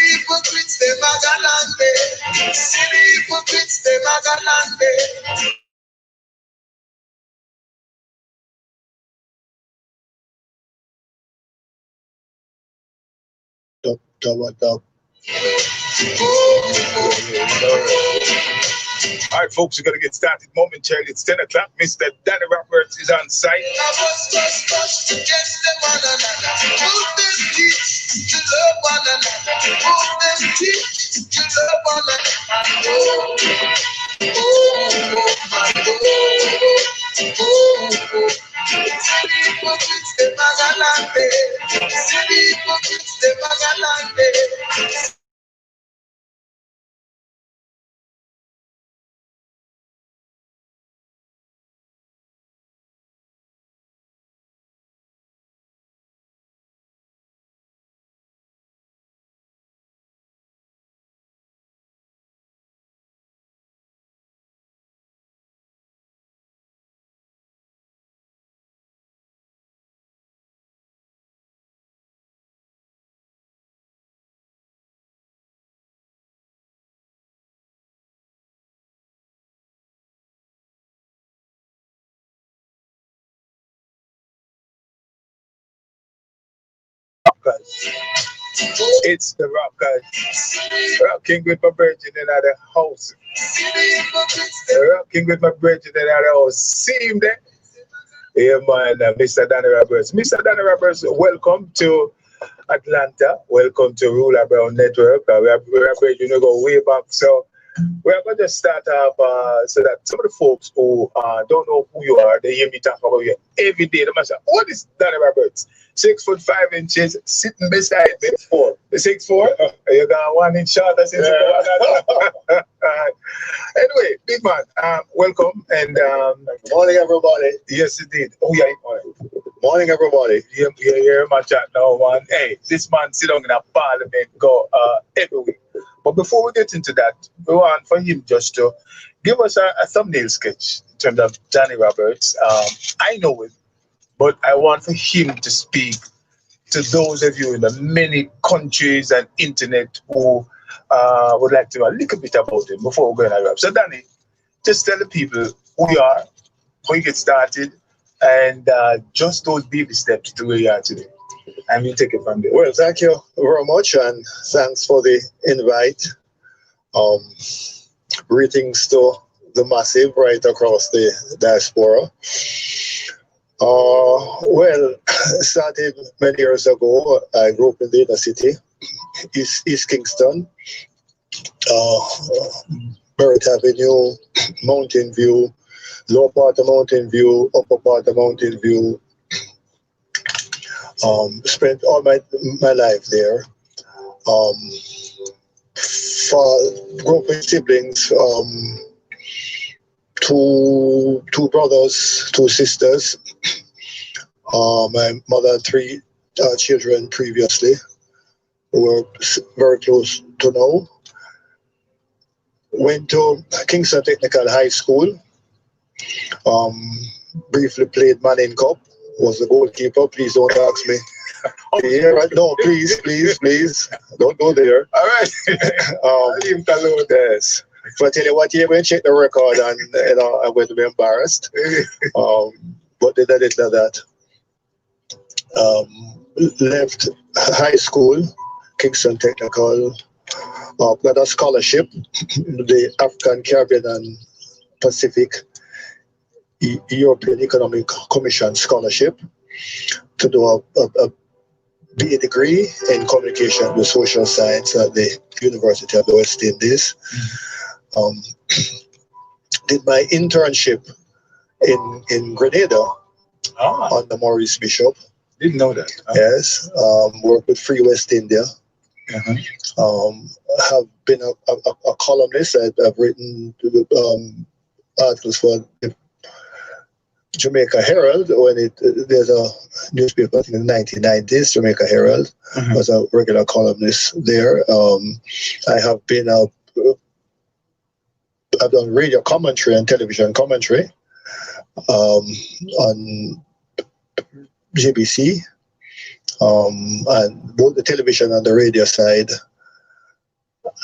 Hypocrites, they magalande. See the hypocrites, they magalande. Dub. All right, folks, we're going to get started momentarily. It's 10 o'clock. Mr. Danny Roberts is on site. I was just to get them one another. Move them teach to love one another. Move them teach to love one another. See the hypocrites, they magalande. See the hypocrites, they magalande. It's the Rockers. Rocking with my virgin in the house. Rocking with my virgin in the house. See him there? Yeah, man, Mr. Danny Roberts. Mr. Danny Roberts, welcome to Atlanta. Welcome to Rula Brown Network. We are go way back. So we're going to start off so that some of the folks who don't know who you are, they hear me talk about you every day. They must say, what is Danny Roberts? 6'5" sitting beside me. 6'4". You got 1 inch shorter since Anyway, big man, welcome and Morning, everybody. yes, indeed. Oh yeah, Morning, everybody. you hear my chat now, man. Hey, this man sit down in a parliament go every week. But before we get into that, we want for him just to give us a thumbnail sketch in terms of Danny Roberts. I know it, but I want for him to speak to those of you in the many countries and internet who would like to know a little bit about him before we go in a wrap. So, Danny, just tell the people who you are, how you get started, and just those baby steps to where you are today. And we take it from there. Well, thank you very much, and thanks for the invite. Greetings to the massive right across the diaspora. Well, started many years ago. I grew up in the inner city, East Kingston, Barrett Avenue, Mountain View, lower part of Mountain View, upper part of Mountain View. Spent all my life there. Grew up with siblings, two brothers, two sisters. My mother had 3 children previously, who were very close to know. Went to Kingston Technical High School. Briefly played Manning Cup. Was the goalkeeper. Please don't ask me. Yeah, right. No, please, don't go there. All right. Leave it alone. Yes. If I tell you what, you even check the record, and I'm going to be embarrassed. But they did that. Left high school, Kingston Technical. Got a scholarship, the African, Caribbean, and Pacific European Economic Commission scholarship to do a BA degree in communication with social science at the University of the West Indies. Did my internship in Grenada under Maurice Bishop. Didn't know that. Yes. Worked with Free West India. Have been a columnist. I've written articles for the Jamaica Herald when there's a newspaper, I think in the 1990s, Jamaica Herald. Was a regular columnist there. I have been a I've done radio commentary and television commentary on GBC, and both the television and the radio side.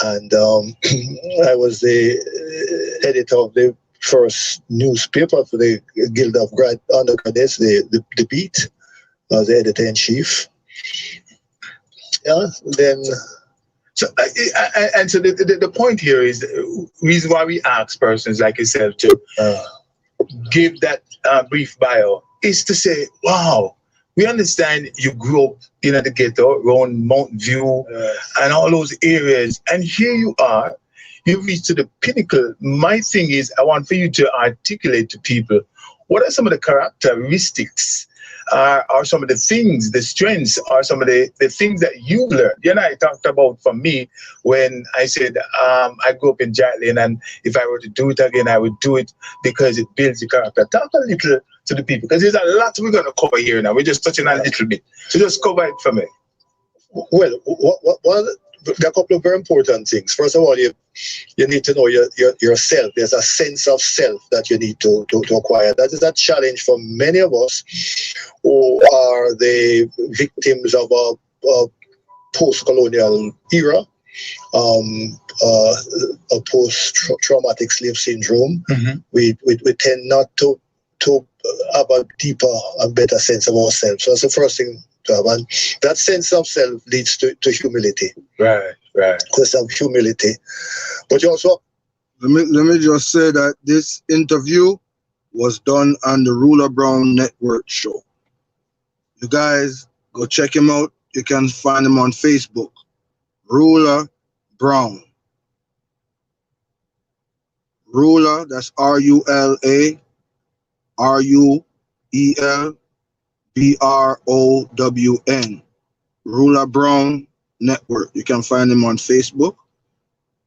And I was the editor of the first newspaper for the Guild of Undergraduates, the Beat. I was the editor-in-chief. Yeah, then... So, and so the point here is the reason why we ask persons like yourself to give that brief bio is to say, wow, we understand you grew up in the ghetto around Mountain View and all those areas, and here you are, you reached to the pinnacle. My thing is, I want for you to articulate to people, what are some of the characteristics, are some of the things, the strengths, are some of the things that you learned? You and I talked about, for me, when I said I grew up in Giant Lane, and if I were to do it again, I would do it because it builds your character. Talk a little to the people, because there's a lot we're going to cover here now. We're just touching on a little bit. So just cover it for me. Well, there are a couple of very important things. First of all, you need to know yourself. There's a sense of self that you need to acquire. That is a challenge for many of us who are the victims of a post-colonial era, a post-traumatic slave syndrome. Mm-hmm. We tend not to have a deeper and better sense of ourselves. So that's the first thing to have. And that sense of self leads to humility. Right. Because of humility. But you also... Let me just say that this interview was done on the Rula Brown Network show. You guys go check him out. You can find him on Facebook. Rula Brown. Rula, that's RULA RUELBROWN. Rula Brown Network. You can find him on Facebook.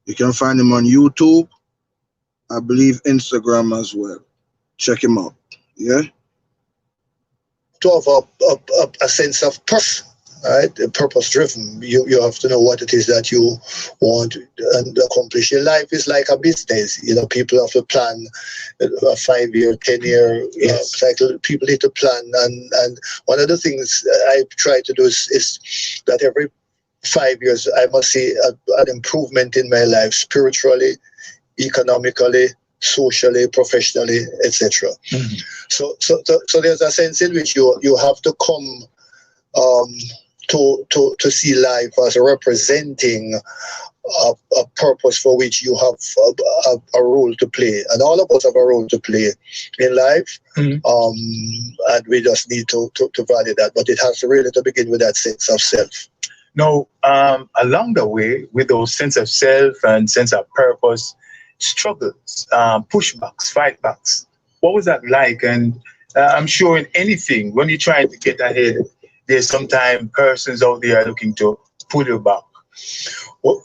You can find him on YouTube. I believe Instagram as well. Check him out. Yeah. To have a sense of purpose, right? Purpose driven. You have to know what it is that you want and accomplish. Your life is like a business. People have to plan a 5-year, 10-year cycle. People need to plan, and one of the things I try to do is that every 5 years I must see an improvement in my life, spiritually, economically, socially, professionally, etc. Mm-hmm. So there's a sense in which you have to come to see life as representing a purpose for which you have a role to play, and all of us have a role to play in life. Mm-hmm. And we just need to value that, but it has to really to begin with that sense of self. Now, along the way, with those sense of self and sense of purpose, struggles, pushbacks, fightbacks, what was that like? And I'm sure in anything, when you're trying to get ahead, there's sometimes persons out there looking to pull you back. Well,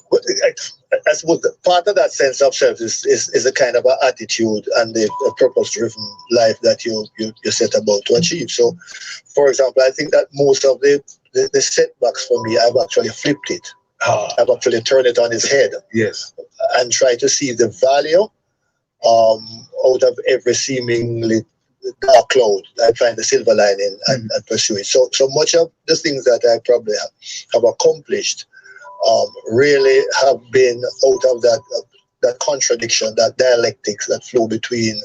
I suppose part of that sense of self is a kind of an attitude and a purpose-driven life that you set about to achieve. So, for example, I think that most of the setbacks for me, I've actually flipped it. I've actually turned it on its head. Yes. And tried to see the value out of every seemingly dark cloud. I find the silver lining and pursue it. So much of the things that I probably have accomplished really have been out of that contradiction, that dialectics that flow between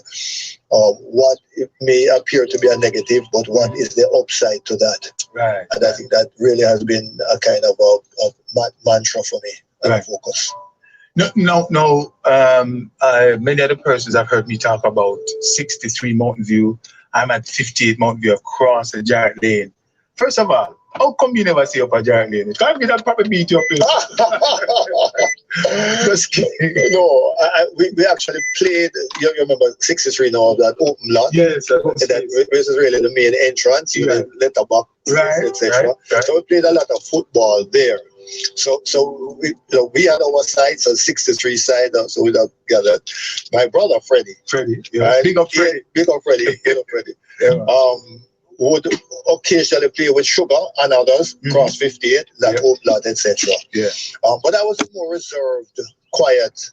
what it may appear to be a negative, but what is the upside to that. Right. And I think that really has been a kind of a mantra for me and a focus. No. Many other persons have heard me talk about 63 Mountain View. I'm at 58 Mountain View across the Giant Lane. First of all, how come you never see up a Giant Lane? Can't be that probably beat you up. Just kidding. No, we actually played, you remember 63 now, that open lot? Yes. This is really the main entrance, you know, letterbox, etc. Right. So we played a lot of football there. So we had our side, so 63 side, so we gathered. My brother Freddie. Yeah. Right? Big up Freddie. Yeah. Would occasionally play with Sugar and others, Cross 58, that old lot, etc. Yeah. But I was a more reserved, quiet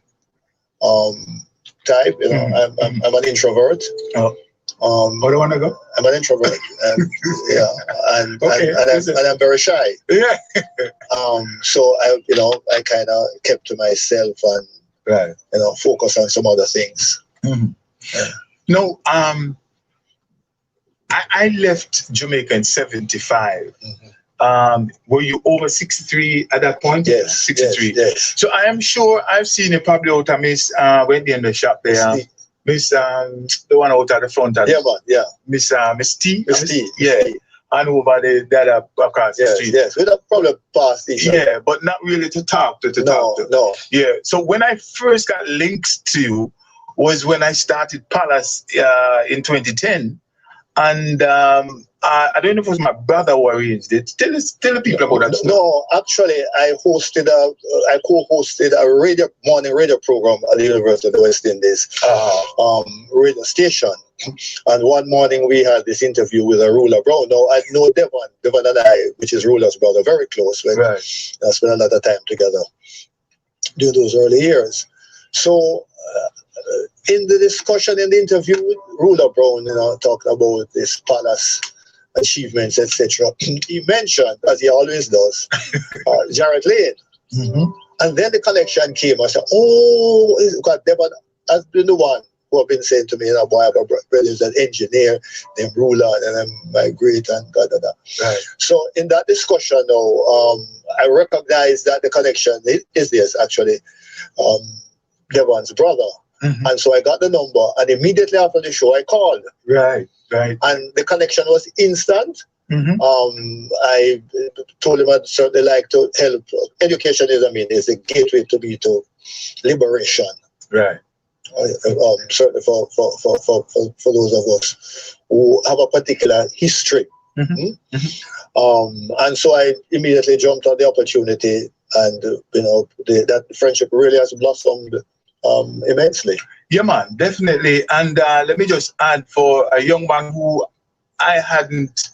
type. You know, I'm an introvert. Oh. Where do you want to go? I'm an introvert, and yeah, and I'm very shy. Yeah. So I kind of kept to myself and focus on some other things. Mm-hmm. Yeah. No, I left Jamaica in '75. Mm-hmm. Were you over 63 at that point? Yes, 63. Yes. So I am sure I've seen you probably out of Miss went in the shop there. Miss the one out at the front. Miss T. Miss T. Yeah. And over the other across the street. Yes, we don't probably pass each other. Yeah, but not really to talk to. No. Yeah. So when I first got links to you was when I started Palace in 2010. And I don't know if it was my brother who arranged it. Tell the people about that. No, actually, I co-hosted a morning radio program at the University of the West Indies radio station. And one morning we had this interview with Rula Brown. Now I know Devon and I, which is Rula's brother, very close. I spent a lot of time together during those early years. So in the discussion, in the interview with Rula Brown, talking about this Palace achievements, etc., he mentioned, as he always does, Jarrett Lane. Mm-hmm. And then the connection came. I said, because Devon has been the one who have been saying to me, boy, I have a brother is an engineer named Rula, and I'm my great and da da da. Right. So in that discussion now, I recognize that the connection is this actually, Devon's brother. Mm-hmm. And so I got the number, and immediately after the show, I called. Right. And the connection was instant. Mm-hmm. I told him I'd certainly like to help. Education is a gateway to liberation. Right. Certainly for those of us who have a particular history. Mm-hmm. Mm-hmm. And so I immediately jumped on the opportunity, and that friendship really has blossomed immensely. Yeah, man, definitely. And let me just add, for a young man who I hadn't,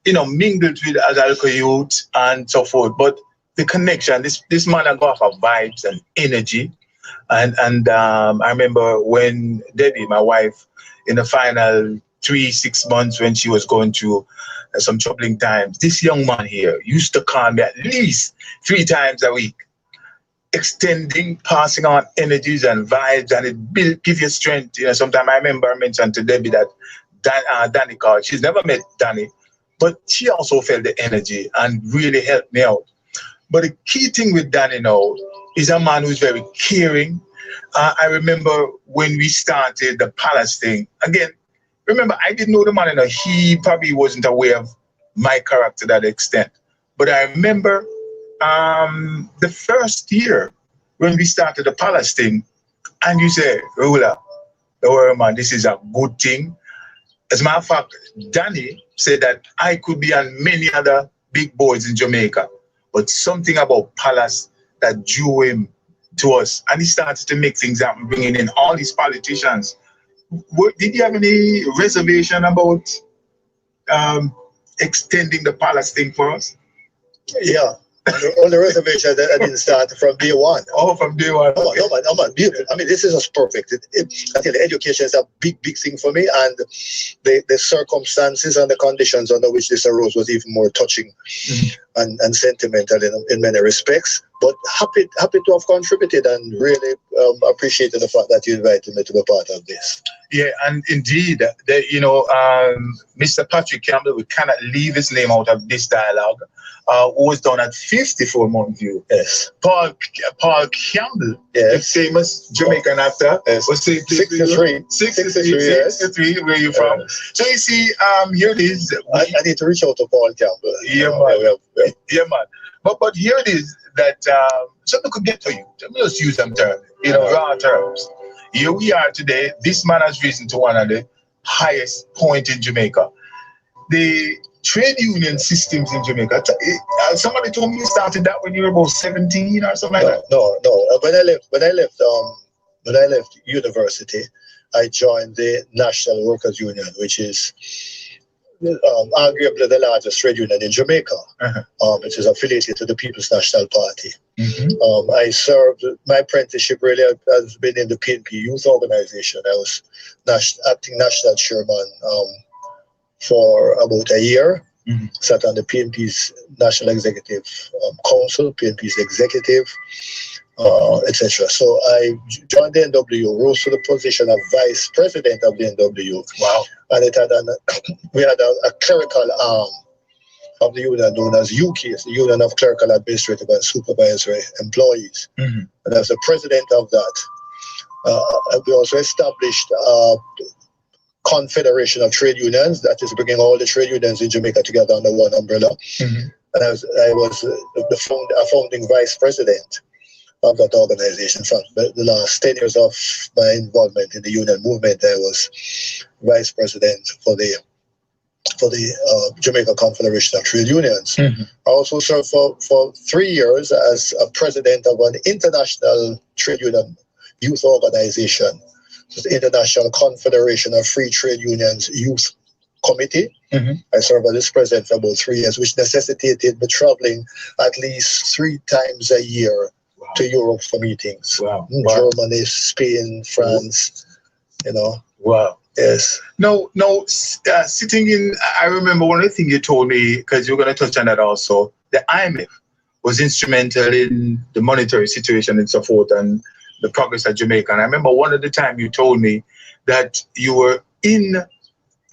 mingled with as a youth and so forth, but the connection, this man had got off of vibes and energy. And I remember when Debbie, my wife, in the final 3-6 months when she was going through some troubling times, this young man here used to call me at least 3 times a week, passing on energies and vibes, and it give you strength. Sometimes I remember I mentioned to Debbie that Danny called. She's never met Danny, but she also felt the energy and really helped me out. But the key thing with Danny now is a man who's very caring. I remember when we started the Palace thing. Again, remember, I didn't know the man, he probably wasn't aware of my character to that extent. But I remember the first year when we started the Palace thing, and you said, Rula, don't worry, man, this is a good thing. As a matter of fact, Danny said that I could be on many other big boards in Jamaica, but something about Palace that drew him to us, and he started to make things happen, bringing in all these politicians. Did you have any reservation about extending the Palace thing for us? Yeah. On the reservation that I didn't start from day one. Oh, from day one. Okay. No, man. I mean, this is just perfect. I tell you, education is a big thing for me, and the circumstances and the conditions under which this arose was even more touching and sentimental in many respects. But happy to have contributed, and really appreciated the fact that you invited me to be part of this. Yeah, and indeed, Mr. Patrick Campbell, we cannot leave his name out of this dialogue, who was done at 54 Mount View. Yes. Paul Campbell, yes, the famous Jamaican actor, yes, was 63. 63, where you from? So you see, here it is. I need to reach out to Paul Campbell. Yeah, man. Yeah, man. But here it is that something could get to you. Let me just use them terms, raw terms. Here we are today. This man has risen to one of the highest point in Jamaica. The trade union systems in Jamaica. Somebody told me you started that when you were about 17 or something like that. No. When I left university, I joined the National Workers Union, which is arguably the largest trade union in Jamaica, which is affiliated to the People's National Party. I served, my apprenticeship really has been in the PNP Youth Organization. I was acting national chairman for about a year. Sat on the PNP's National Executive Council, PNP's executive, etc. So I joined the NWO, rose to the position of vice president of the NWO. Wow. And it had we had a clerical arm of the union known as UKIS, the Union of Clerical, Administrative and Supervisory Employees. And as the president of that, we also established a confederation of trade unions that is bringing all the trade unions in Jamaica together under one umbrella. And I was a founding vice president of that organization. For the last 10 years of my involvement in the union movement, I was vice president for the Jamaica Confederation of Trade Unions. I also served for 3 years as a president of an international trade union youth organization, the International Confederation of Free Trade Unions Youth Committee. I served as president for about 3 years, which necessitated me traveling at least 3 times a year to Europe for meetings. Germany, Spain, France, Yes. No, sitting in, I remember one of the things you told me, because you're going to touch on that also, the IMF was instrumental in the monetary situation and so forth and the progress of Jamaica. And I remember one of the time you told me that you were in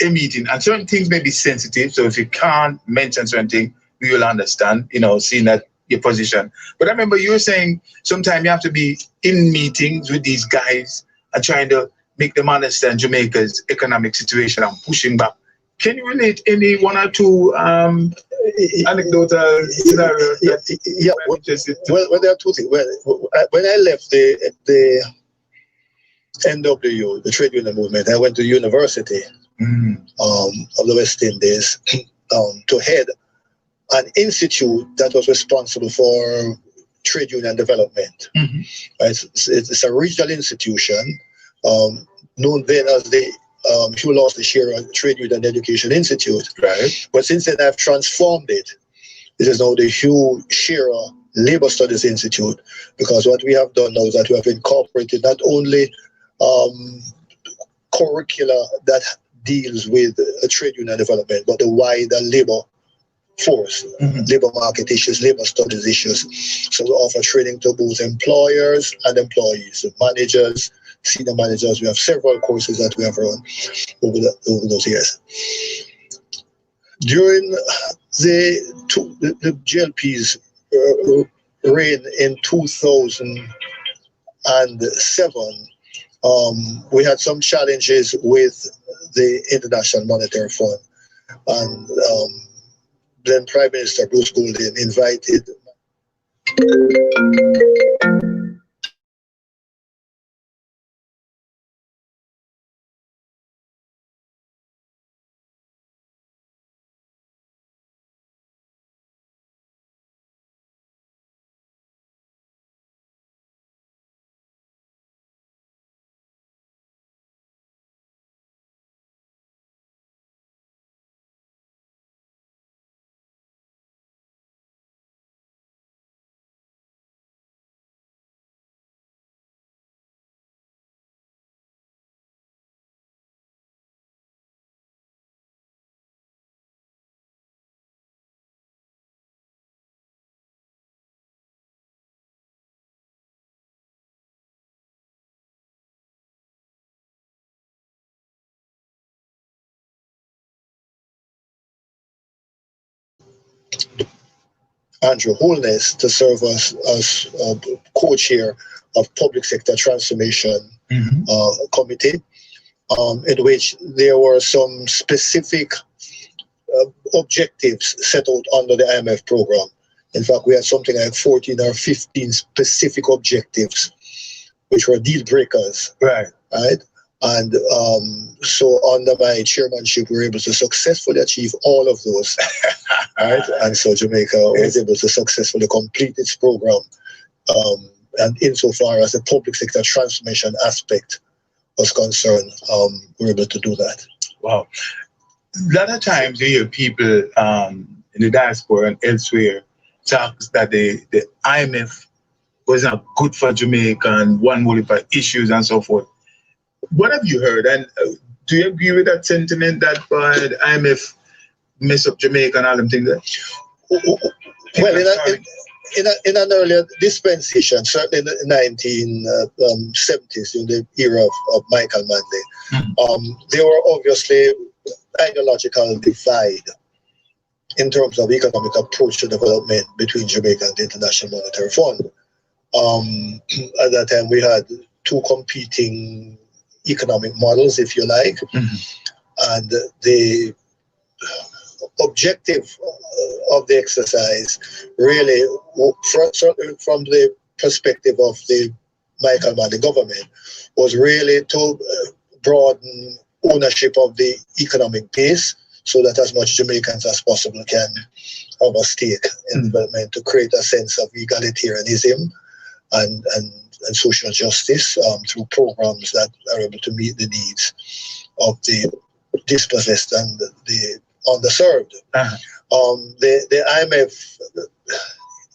a meeting and certain things may be sensitive. So if you can't mention certain things, we will understand, seeing that your position. But I remember you were saying sometimes you have to be in meetings with these guys and trying to make them understand Jamaica's economic situation and pushing back. Can you relate any 1 or 2 anecdotal scenarios? Yeah. Well, there are 2 things. Well, when I left the NWO, the trade union movement, I went to university of the West Indies to head an institute that was responsible for trade union development. It's a regional institution known then as the Hugh Lawson Shearer Trade Union Education Institute. But since then, I've transformed it. It is now the Hugh Shearer Labor Studies Institute, because what we have done now is that we have incorporated not only curricula that deals with trade union development, but the wider labor force, labor market issues, labor studies issues. So we offer training to both employers and employees, managers, senior managers. We have several courses that we have run over those years. During the GLP's reign in 2007, we had some challenges with the International Monetary Fund, and then Prime Minister Bruce Golding invited Andrew Holness to serve as co-chair of Public Sector Transformation Committee, in which there were some specific objectives set out under the IMF program. In fact, we had something like 14 or 15 specific objectives, which were deal breakers. Right. And so under my chairmanship, we were able to successfully achieve all of those. Right? And so Jamaica was able to successfully complete its program. And insofar as the public sector transformation aspect was concerned, we were able to do that. Wow. lot of times you hear people in the diaspora and elsewhere talk that the IMF was not good for Jamaica and one more for issues and so forth. What have you heard? And do you agree with that sentiment that the IMF mess up Jamaica and all them things there? Well, in an earlier dispensation, certainly in the 1970s, in the era of Michael Manley, there were obviously ideological divide in terms of economic approach to development between Jamaica and the International Monetary Fund. At that time, we had two competing economic models, if you like, and the objective of the exercise really, from the perspective of the Michael Manley government, was really to broaden ownership of the economic base so that as much Jamaicans as possible can have a stake in development, to create a sense of egalitarianism and social justice through programs that are able to meet the needs of the dispossessed and the underserved. The IMF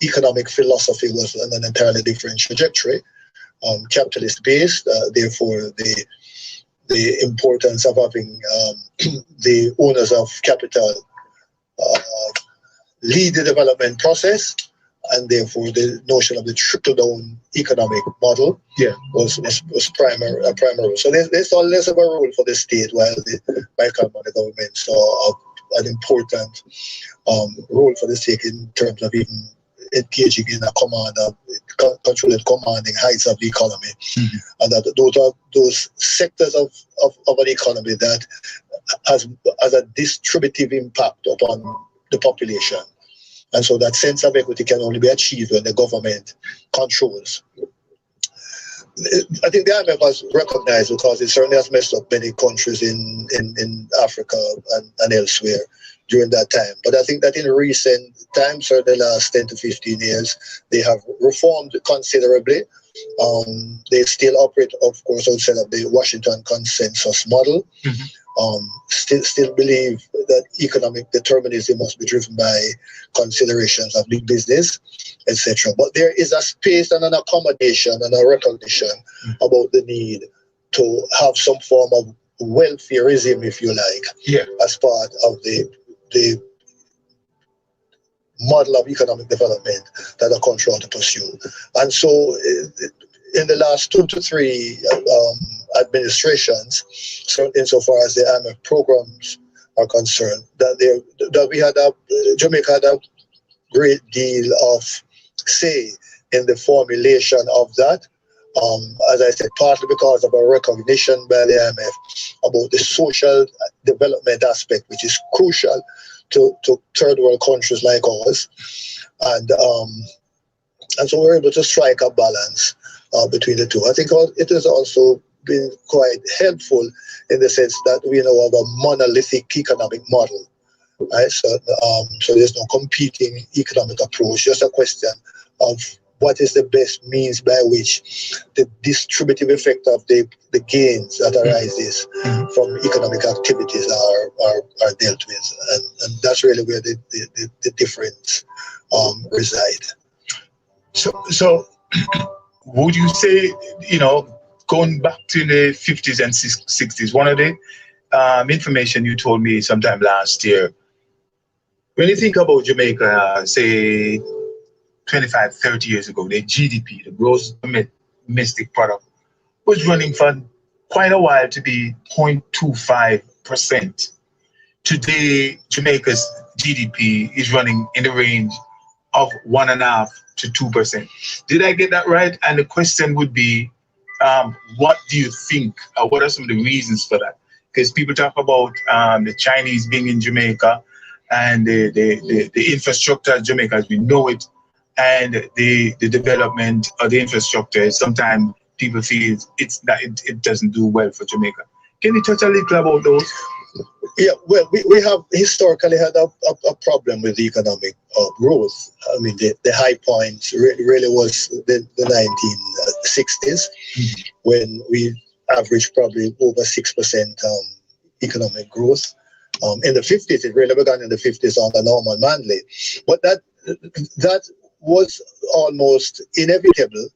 economic philosophy was on an entirely different trajectory, capitalist based. Therefore, the importance of having the owners of capital lead the development process, and therefore the notion of the trickle-down economic model was primary. So there's less of a role for the state, while the Michael Manley government saw an important role for the state in terms of even engaging in a controlling commanding heights of the economy. And that those are those sectors of an economy that has a distributive impact upon the population. And so that sense of equity can only be achieved when the government controls. I think the IMF has recognized, because it certainly has messed up many countries in Africa and elsewhere during that time. But I think that in recent times, or the last 10 to 15 years, they have reformed considerably. They still operate, of course, outside of the Washington consensus model. Still believe that economic determinism must be driven by considerations of big business, etc. But there is a space and an accommodation and a recognition about the need to have some form of welfareism, if you like, as part of the model of economic development that a country ought to pursue. And so in the last 2 to 3 administrations, so insofar as the IMF programs are concerned, that we had Jamaica had a great deal of say in the formulation of that. As I said, partly because of a recognition by the IMF about the social development aspect, which is crucial to third world countries like ours, and so we're able to strike a balance between the two. I think it has also been quite helpful in the sense that we now have a monolithic economic model, right? So there's no competing economic approach, just a question of what is the best means by which the distributive effect of the gains that arises from economic activities are dealt with, and that's really where the difference reside. So would you say, going back to the 50s and 60s, one of the information you told me sometime last year, when you think about Jamaica, say 25, 30 years ago, the GDP, the gross domestic product, was running for quite a while to be 0.25%. Today, Jamaica's GDP is running in the range of 1.5% to 2%. Did I get that right? And the question would be, what do you think? What are some of the reasons for that? Because people talk about the Chinese being in Jamaica and the infrastructure of Jamaica as we know it, and the development of the infrastructure. Sometimes people feel it doesn't do well for Jamaica. Can you touch a little about those? Yeah, well, we have historically had a problem with economic growth. I mean, the high point really was the 1960s, when we averaged probably over 6% economic growth. In the 50s, it really began in the 50s under Norman Manley. But that was almost inevitable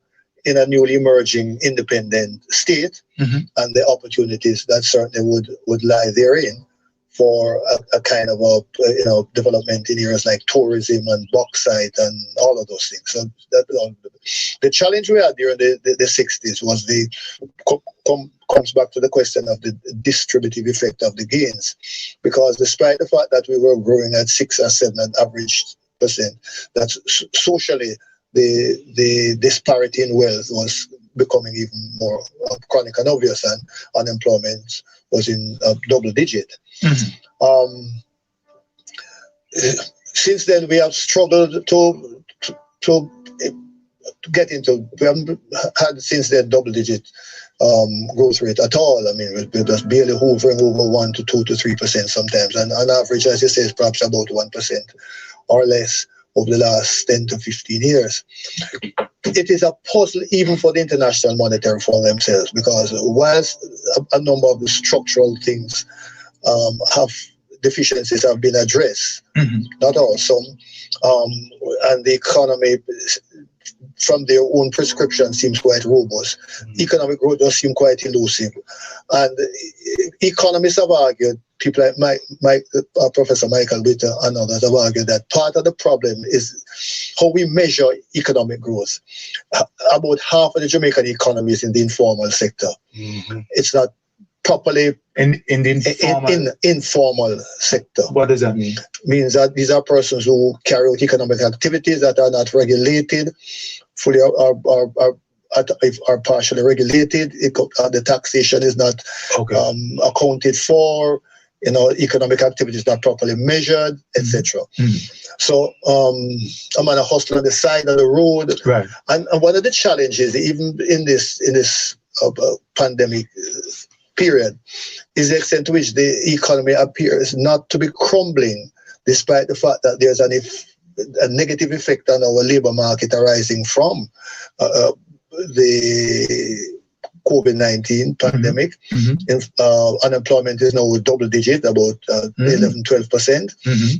in a newly emerging independent state, and the opportunities that certainly would lie therein for a kind of development in areas like tourism and bauxite and all of those things. So the challenge we had during the 60s was comes back to the question of the distributive effect of the gains, because despite the fact that we were growing at 6 or 7 and average percent, that socially the disparity in wealth was becoming even more chronic and obvious, and unemployment was in double digit. Since then, we have struggled to get into. We haven't had since then double digit growth rate at all. I mean, we're just barely hovering over 1 to 2 to 3% sometimes, and on average, as you say, is perhaps about 1% or less over the last 10 to 15 years. It is a puzzle even for the International Monetary Fund themselves, because whilst a number of the structural things deficiencies have been addressed, not all, some, and the economy from their own prescription seems quite robust. Economic growth does seem quite elusive, and economists have argued, people like Professor Michael Witter and others have argued that part of the problem is how we measure economic growth. About half of the Jamaican economy is in the informal sector. It's not properly in the informal sector. What does that mean? Means that these are persons who carry out economic activities that are not regulated, fully are partially regulated. The taxation is not accounted for. Economic activity is not properly measured, etc. So I'm on a hustle on the side of the road, right? And one of the challenges, even in this pandemic period, is the extent to which the economy appears not to be crumbling, despite the fact that there's a negative effect on our labor market arising from the COVID-19 pandemic. Unemployment is now double digit, about 11-12%,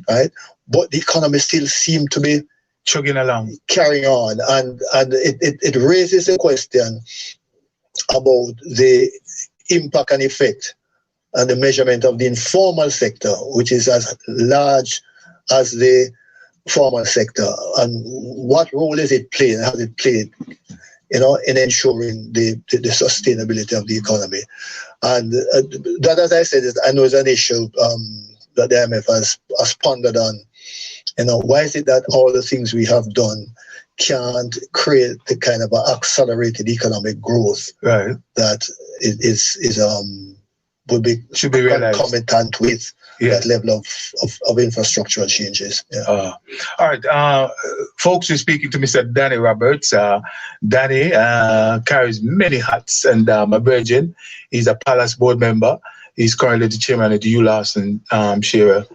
right? But the economy still seems to be chugging along, carrying on, and it raises the question about the impact and effect and the measurement of the informal sector, which is as large as the formal sector, and what role is it playing, has it played, in ensuring the sustainability of the economy. And that, as I said, I know is an issue that the IMF has pondered on. Why is it that all the things we have done can't create the kind of accelerated economic growth that should be concomitant with that level of infrastructural changes. All right, folks, we're speaking to Mr. Danny Roberts. Danny carries many hats, and my virgin, he's a Palace board member. He's currently the chairman of the ULAS and Shearer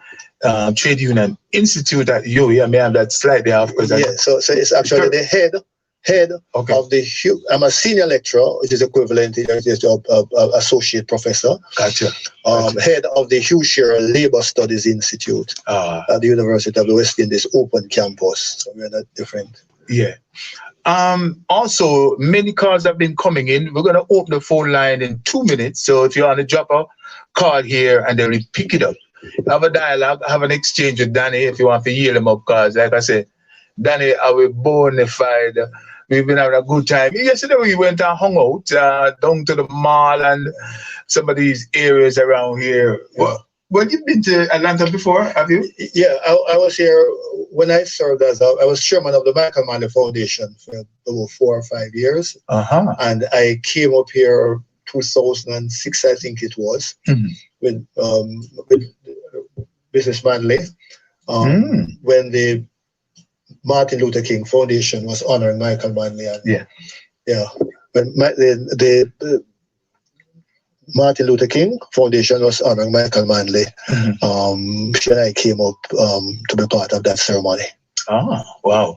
Trade Union Institute at UWI. I may have that slightly off. So it's actually the head of the, I'm a senior lecturer, which is equivalent to associate professor. Gotcha. Head of the Hugh Shearer Labour Studies Institute at the University of the West Indies Open Campus. So we're not different. Yeah. Also, many calls have been coming in. We're going to open the phone line in 2 minutes. So if you want to drop a call here and then we pick it up, have a dialogue, have an exchange with Danny if you want to yield him up, because like I said, Danny, our bona fide, we've been having a good time. Yesterday we went and hung out down to the mall and some of these areas around here. Well, you've been to Atlanta before, have you? Yeah, I was here when I served as I was chairman of the Michael Manley Foundation for about 4 or 5 years. And I came up here 2006, I think it was, with Mrs. Manley, when the Martin Luther King Foundation was honoring Michael Manley. And, when the Martin Luther King Foundation was honoring Michael Manley, she and I came up to be part of that ceremony. Oh, wow.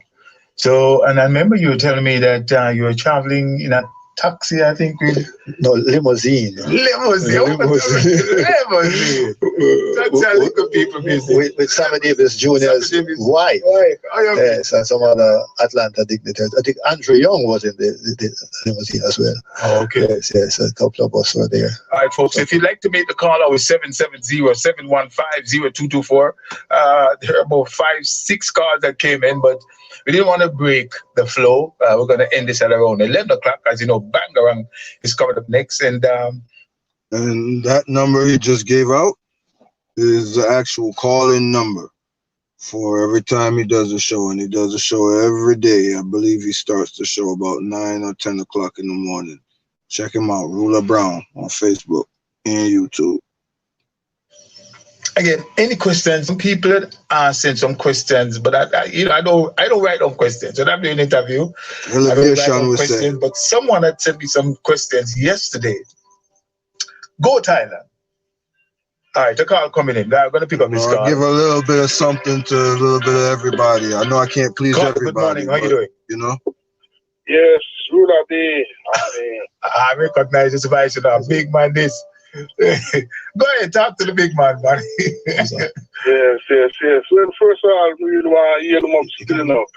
So, and I remember you were telling me that you were traveling in a taxi, I think. No, limousine. Limousine. That's how little people business. With Sammy Davis Jr.'s wife. Yes, and some other Atlanta dignitaries. I think Andrew Young was in the limousine as well. Oh, okay. Yes, a couple of us were there. All right, folks, if you'd like to make the call, our 770-715-0224. There are about 5-6 calls that came in, but we didn't want to break the flow. We're going to end this at around 11 o'clock. As you know, Bangarang is coming up next. And that number he just gave out is the actual call-in number for every time he does a show. And he does a show every day. I believe he starts the show about 9 or 10 o'clock in the morning. Check him out, Rula Brown, on Facebook and YouTube. Again, any questions? Some people are sent some questions, but I don't write down questions. When I'm doing an interview, I don't write down questions. But someone had sent me some questions yesterday. Go Thailand. All right, the call coming in. I'm going to pick up this call. Give a little bit of something to a little bit of everybody. I know I can't please everybody. Good morning. How you doing? You know. Yes, Rula B. I recognize this voice, big man. This. Go ahead, talk to the big man, buddy. Yes. Well, first of all, we really want to hear them up still, you know,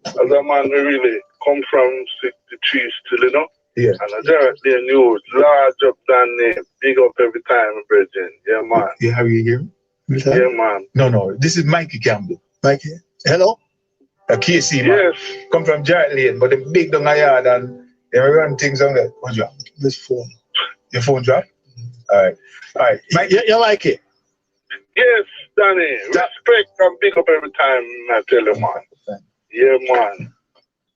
as a man, we really come from 63 still, you know. Yeah. And I directly knew large up than name, big up every time, brethren. Yeah, man. Yeah, how you hear? Yeah, man. No, this is Mikey Campbell. Mikey, hello? KC, man. Yes. Come from Giant Lane, but the big down the yard and they run things on there. What's your This phone? Your phone drop? All right. Mike, you like it? Yes, Danny. Respect and big up every time, I tell you, man. Yeah, man.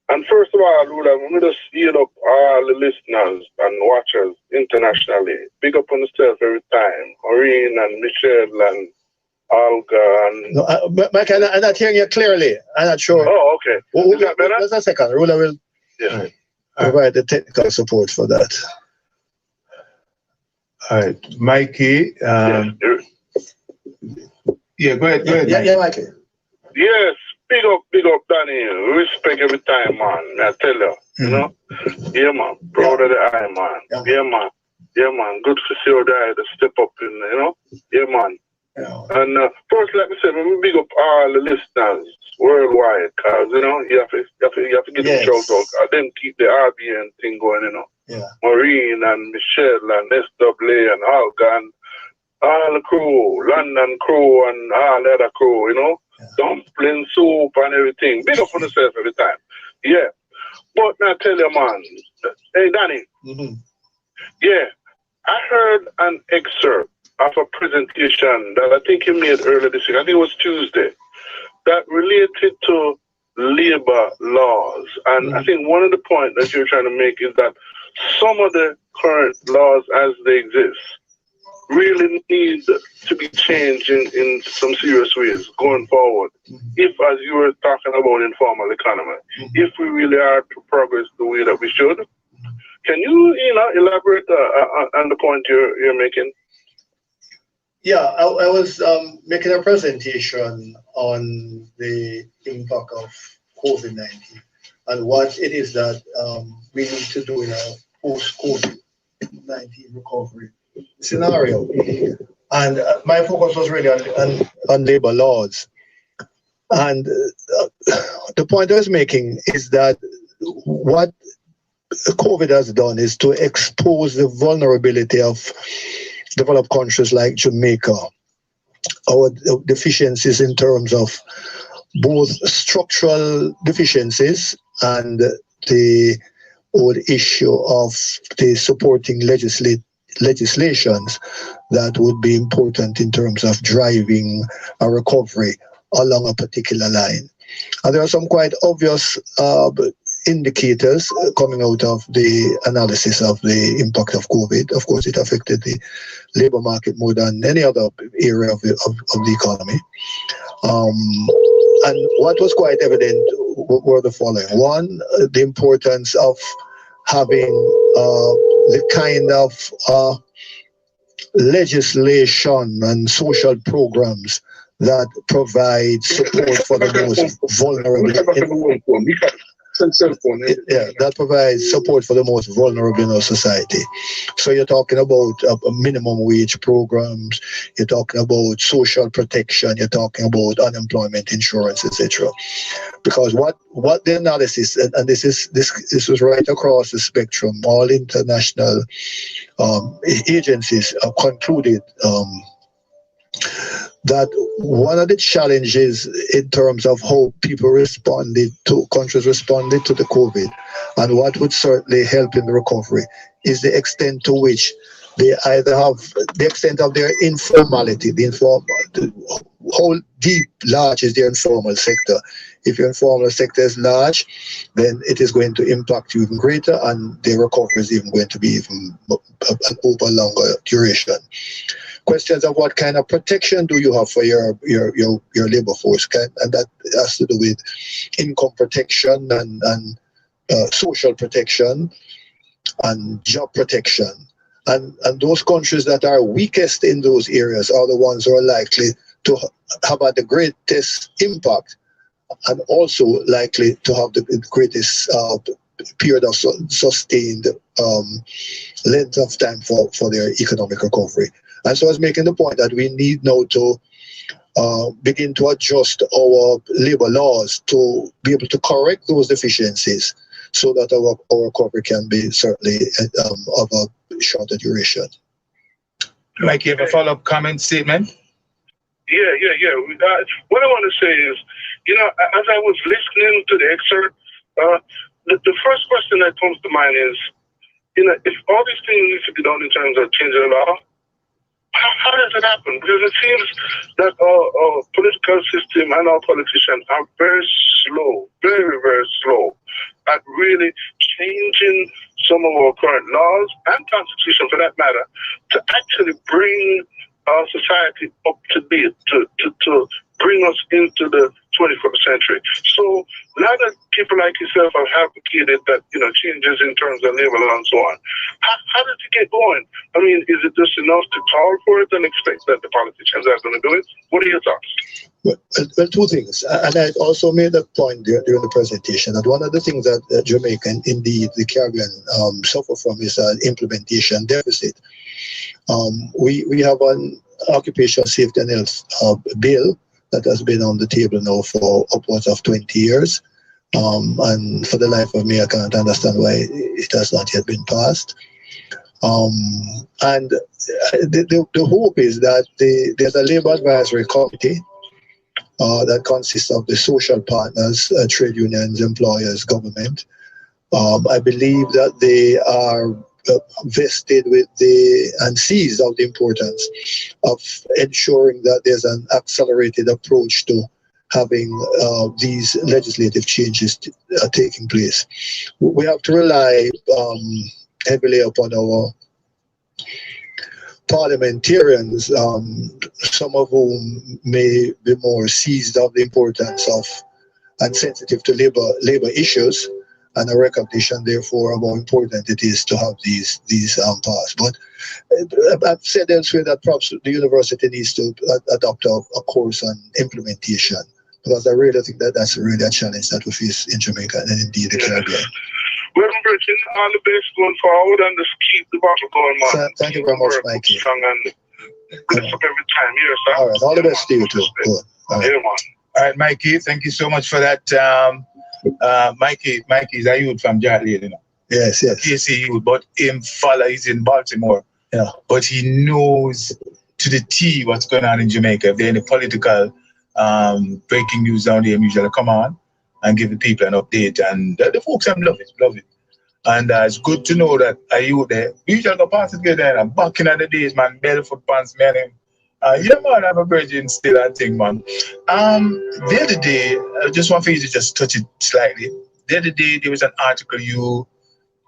And first of all, Rula, we just heal up all the listeners and watchers internationally. Big up on yourself every time. Maureen and Michelle and Olga and... No, Mike, I'm not hearing you clearly. I'm not sure. Oh, okay. Is that better? Just a second. Rula will provide the technical support for that. All right, Mikey. Go ahead. Yeah, Mikey. Yes, big up, Danny. Respect every time, man. I tell you, you know. Yeah, man. Proud of the eye, man. Yeah, man. Good to see you there to step up in, you know. Yeah, man. Yeah. And first, like I said, we big up all the listeners worldwide, cause you know you have to give them shout out. And then keep the RBN thing going, you know. Yeah. Maureen and Michelle and SWA and Olga and all the crew, London crew and all the other crew, you know. Yeah. Dumpling soup and everything. Big up on yourself every time. Yeah. But now tell you, man. Hey, Danny. Mm-hmm. Yeah. I heard an excerpt of a presentation that I think you made earlier this week. I think it was Tuesday. That related to labor laws. And I think one of the points that you're trying to make is that some of the current laws as they exist really need to be changed in some serious ways going forward. If, as you were talking about informal economy, if we really are to progress the way that we should, can you elaborate on the point you're making? Yeah, I was making a presentation on the impact of COVID-19 and what it is that we need to do in a post-COVID-19 recovery scenario. And my focus was really on labor laws. And the point I was making is that what COVID has done is to expose the vulnerability of developed countries like Jamaica, our deficiencies in terms of both structural deficiencies and the whole issue of the supporting legislations that would be important in terms of driving a recovery along a particular line. And there are some quite obvious indicators coming out of the analysis of the impact of COVID. Of course, it affected the labor market more than any other area of the economy. And what was quite evident were the following. One, the importance of having the kind of legislation and social programs that provide support for the most vulnerable. cell phone. That provides support for the most vulnerable in our society. So you're talking about a minimum wage programs, you're talking about social protection, you're talking about unemployment insurance, etc. Because what the analysis, and this was right across the spectrum, all international agencies concluded that one of the challenges in terms of how countries responded to the COVID, and what would certainly help in the recovery, is the extent to which they either have the extent of their informality, how deep, large is their informal sector. If your informal sector is large, then it is going to impact you even greater, and the recovery is even going to be even over longer duration. Questions of what kind of protection do you have for your labor force, and that has to do with income protection and social protection and job protection. And those countries that are weakest in those areas are the ones who are likely to have had the greatest impact, and also likely to have the greatest period of sustained length of time for their economic recovery. And so I was making the point that we need now to begin to adjust our labor laws to be able to correct those deficiencies, so that our recovery can be certainly of a shorter duration. Mike, you have a follow-up comment statement? Yeah. What I want to say is, as I was listening to the excerpt, the first question that comes to mind is, if all these things need to be done in terms of changing the law, how does it happen? Because it seems that our political system and our politicians are very slow, very, very slow at really changing some of our current laws and constitution, for that matter, to actually bring our society up to date, to bring us into the 21st century. So now that people like yourself have advocated that, changes in terms of labor law and so on, how does it get going? I mean, is it just enough to call for it and expect that the politicians are going to do it? What are your thoughts? Well, two things. And I also made a point during the presentation that one of the things that Jamaica and indeed the Caribbean suffer from is an implementation deficit. We have an occupational safety and health bill that has been on the table now for upwards of 20 years. And for the life of me, I can't understand why it has not yet been passed. And the hope is that there's a labor advisory committee that consists of the social partners, trade unions, employers, government. I believe that they are vested with and seized of the importance of ensuring that there's an accelerated approach to having these legislative changes taking place. We have to rely heavily upon our parliamentarians, some of whom may be more seized of the importance of and sensitive to labor issues, and a recognition, therefore, of how important it is to have these passed. But I've said elsewhere that perhaps the university needs to adopt a course on implementation, because I really think that that's really a challenge that we face in Jamaica and indeed the Caribbean. Well, Virgin, all the best going forward, and just keep the battle going, man. Thank you very much, Mikey. Strong and good up every time here, sir. All right, all the best to you too. Good. All right. Yeah, man. All right, Mikey, thank you so much for that. Mikey is a youth from Jarley, Yes. KC youth, but he's in Baltimore. Yeah. But he knows to the T what's going on in Jamaica. If there any political breaking news down there, usually come on and give the people an update. And the folks love it. And it's good to know that a youth there, we usually go past it together, and back in the days, man, barefoot pants, man. Yeah, man, I have a virgin still, I think, man. The other day, I just want for you to just touch it slightly. The other day, there was an article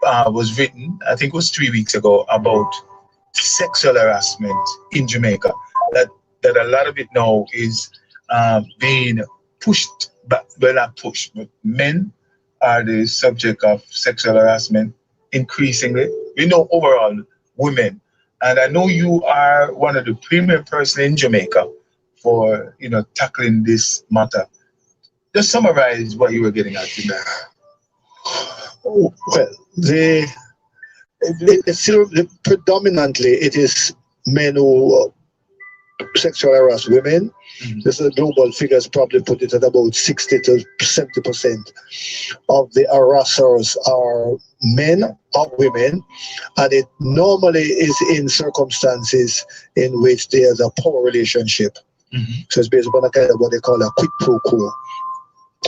was written, I think it was 3 weeks ago, about sexual harassment in Jamaica. That a lot of it now is being pushed back. Well, not pushed, but men are the subject of sexual harassment increasingly. We know overall women. And I know you are one of the premier persons in Jamaica for, tackling this matter. Just summarize what you were getting at today. Well, it's still predominantly it is men who sexually harass women. This is global figures probably put it at about 60 to 70% of the harassers are men or women, and it normally is in circumstances in which there's a power relationship. So it's based upon a kind of what they call a quid pro quo.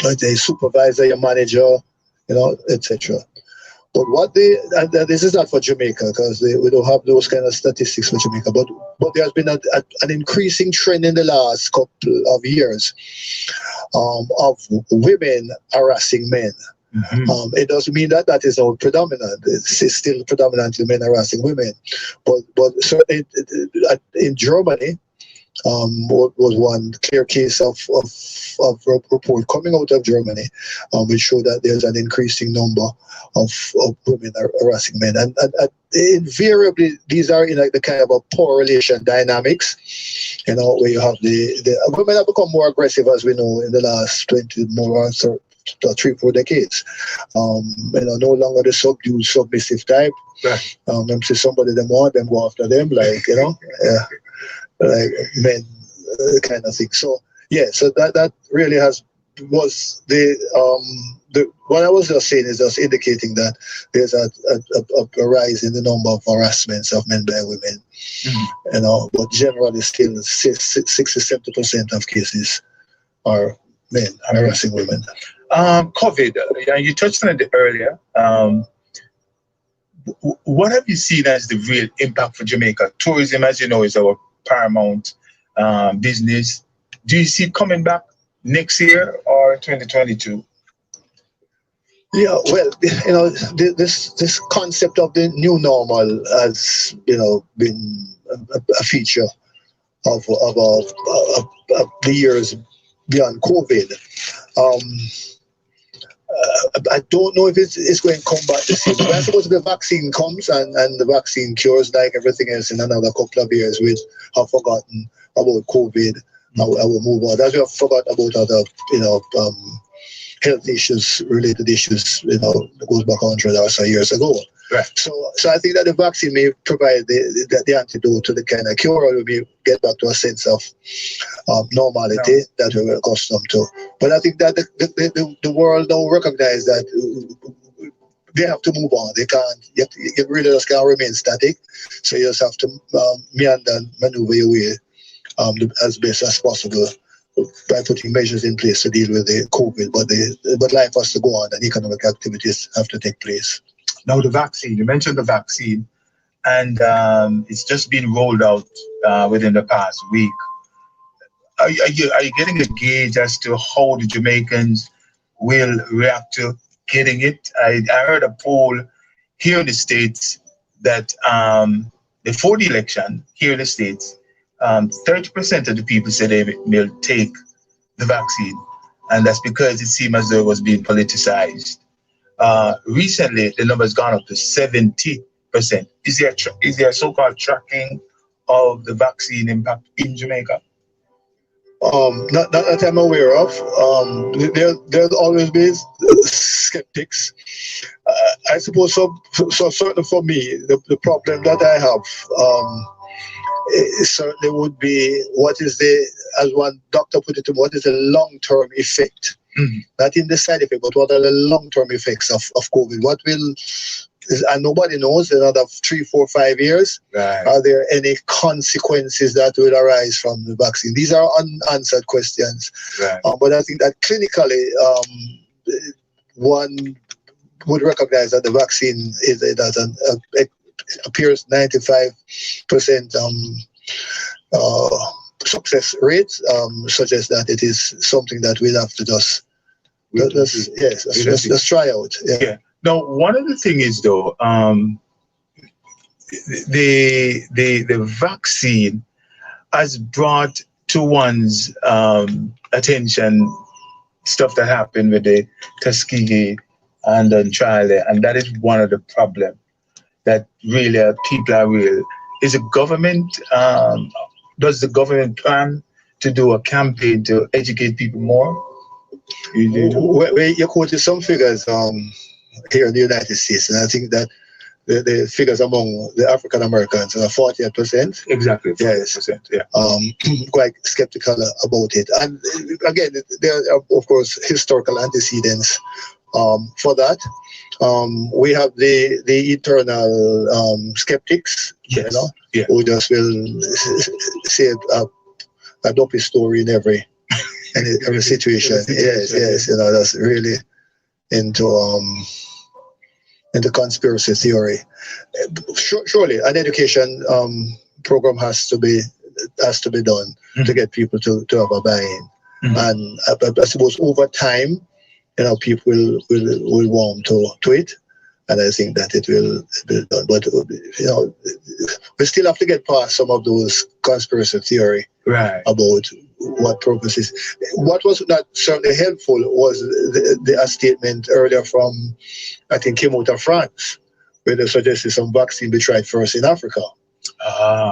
Like a supervisor, your manager, etc. But and this is not for Jamaica because we don't have those kind of statistics for Jamaica. But there has been an increasing trend in the last couple of years of women harassing men. It doesn't mean that is not predominant. It's still predominantly men harassing women. But certainly in Germany, was one clear case of report coming out of Germany, which showed that there's an increasing number of women harassing men, and invariably these are in like the kind of a poor relation dynamics, where you have the women have become more aggressive, as we know, in the last 20 more or 3-4 decades. No longer the subdued, submissive type. Right. Them see somebody them want, them go after them, like like men, kind of thing. So so that really was the what I was just saying is just indicating that there's a rise in the number of harassments of men by women. But generally still 60-70% of cases are men harassing women. COVID, you touched on it earlier. What have you seen as the real impact for Jamaica? Tourism, as you know, is our paramount business. Do you see it coming back next year or 2022? Yeah, well, this concept of the new normal has been a feature of the years beyond COVID. I don't know if it's going to come back the same. But I suppose the vaccine comes and the vaccine cures, like everything else, in another couple of years, we have forgotten about COVID. I will move on. As we have forgotten about other, health issues, related issues, that goes back 100 or so years ago. Right. So I think that the vaccine may provide the antidote to the kind of cure, or we get back to a sense of normality that we were accustomed to. But I think that the world now recognize that they have to move on. They can't. You really just can't remain static. So you just have to meander and maneuver your way as best as possible by putting measures in place to deal with the COVID. But life has to go on, and economic activities have to take place. Now the vaccine. You mentioned the vaccine, and it's just been rolled out within the past week. Are you getting a gauge as to how the Jamaicans will react to getting it? I heard a poll here in the States that before the election here in the States, 30% of the people said they will take the vaccine, and that's because it seemed as though it was being politicized. Recently, the number has gone up to 70%. Is there so-called tracking of the vaccine impact in Jamaica? Not that I'm aware of. There's always been skeptics. I suppose so certainly for me, the problem that I have it certainly would be what is as one doctor put it, what is the long-term effect? Not in the side effect, but what are the long-term effects of COVID? What will, and nobody knows, in another 3, 4, 5 years, right, are there any consequences that will arise from the vaccine? These are unanswered questions. Right. But I think that clinically, one would recognize that the vaccine appears 95% success rate, suggests that it is something that we'll have to just try out. Yeah. Now, one of the things is though, the vaccine has brought to one's attention stuff that happened with the Tuskegee and trial there, and that is one of the problems that really people are real. Is the government, does the government plan to do a campaign to educate people more? You quoted some figures. here in the United States, and I think that the figures among the African Americans are 48%. Exactly. 48%, yes. Yeah. Quite skeptical about it. And again, there are, of course, historical antecedents for that. We have the eternal skeptics, yes. You know, yeah. who just will say a dopey story in every situation. Yes, you know, that's really into conspiracy theory. Surely an education program has to be done to get people to have a buy-in. And I suppose over time, you know, people will warm to it, and I think that it will be done. But you know, we still have to get past some of those conspiracy theory about what purposes. What was not certainly helpful was a statement earlier from, I think, came out of France, where they suggested some vaccine be tried first in Africa.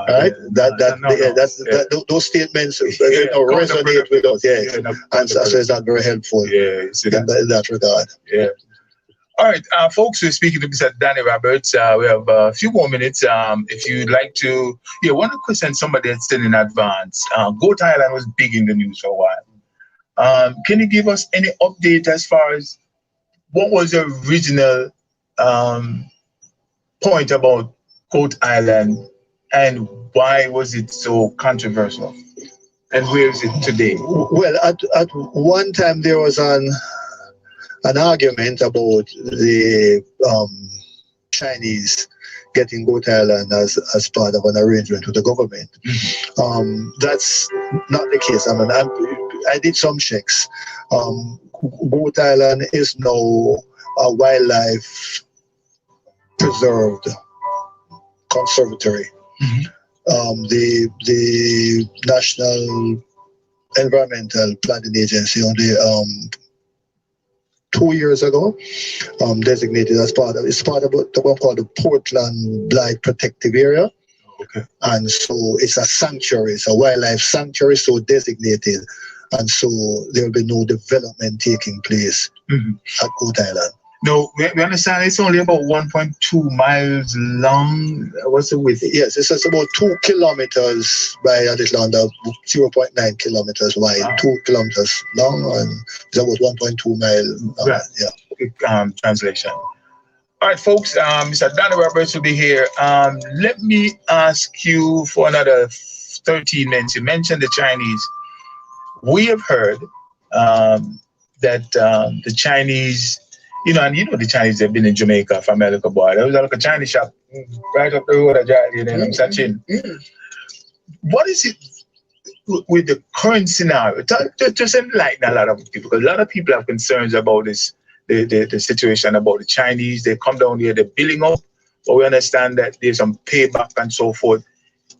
Right? Those statements resonate with us. And so it's not very helpful in that regard. Yeah. All right, folks, we're speaking to Mr. Danny Roberts. We have a few more minutes. If you'd like to, one question somebody had said in advance. Goat Island was big in the news for a while. Can you give us any update as far as what was the original point about Goat Island and why was it so controversial? And where is it today? Well, at one time there was an argument about the Chinese getting Goat Island as part of an arrangement with the government. That's not the case. I mean, I did some checks. Goat Island is now a wildlife preserved conservatory. The National Environmental Planning Agency only 2 years ago designated as part of the one called the Portland Blight Protective Area. Okay. And so it's a sanctuary, it's a wildlife sanctuary, so designated, and so there will be no development taking place at Goat Island. No, we understand it's only about 1.2 miles long. What's the width? Yes, it's about 2 kilometers by a little under 0.9 kilometers wide, 2 kilometers long, and it's about 1.2 miles. Translation. All right, folks, Mr. Danny Roberts will be here. Let me ask you for another 13 minutes. You mentioned the Chinese. We have heard that the Chinese, the Chinese, they've been in Jamaica for America, boy. There was like a Chinese shop right up the road of Jolly, and I'm searching. What is it with the current scenario? Just enlighten a lot of people, because a lot of people have concerns about this, the situation about the Chinese. They come down here, they're building up, but we understand that there's some payback and so forth.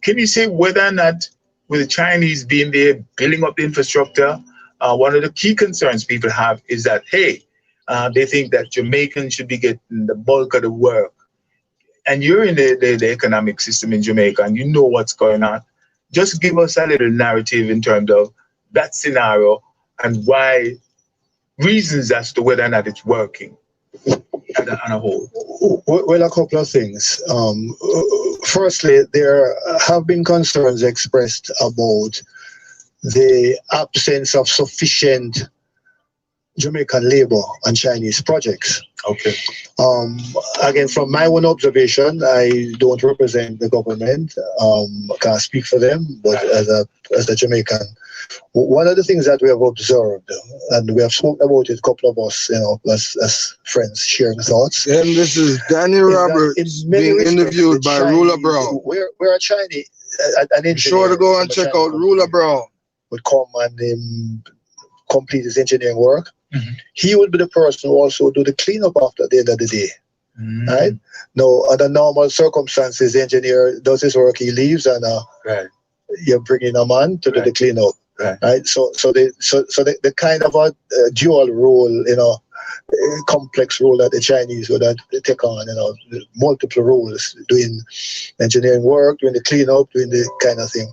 Can you say whether or not, with the Chinese being there, building up the infrastructure, one of the key concerns people have is that, hey, they think that Jamaicans should be getting the bulk of the work. And you're in the economic system in Jamaica and you know what's going on. Just give us a little narrative in terms of that scenario and why, reasons as to whether or not it's working on a whole. Well, a couple of things. Firstly, there have been concerns expressed about the absence of sufficient Jamaican labor on Chinese projects. Okay. Again, from my own observation, I don't represent the government. I can't speak for them, but as a Jamaican, one of the things that we have observed, and we have spoken about it, a couple of us, as friends sharing thoughts. And this is Danny Roberts being interviewed by Rula Brown. We're a Chinese, an engineer. Be sure to go and check out Rula Brown. Would come and complete his engineering work. He would be the person who also do the cleanup after the end of the day. Right? Now, under normal circumstances, the engineer does his work, he leaves, and you bring in a man to do the cleanup. Right? So the kind of a dual role, complex role that the Chinese would take on, multiple roles, doing engineering work, doing the cleanup, doing the kind of thing,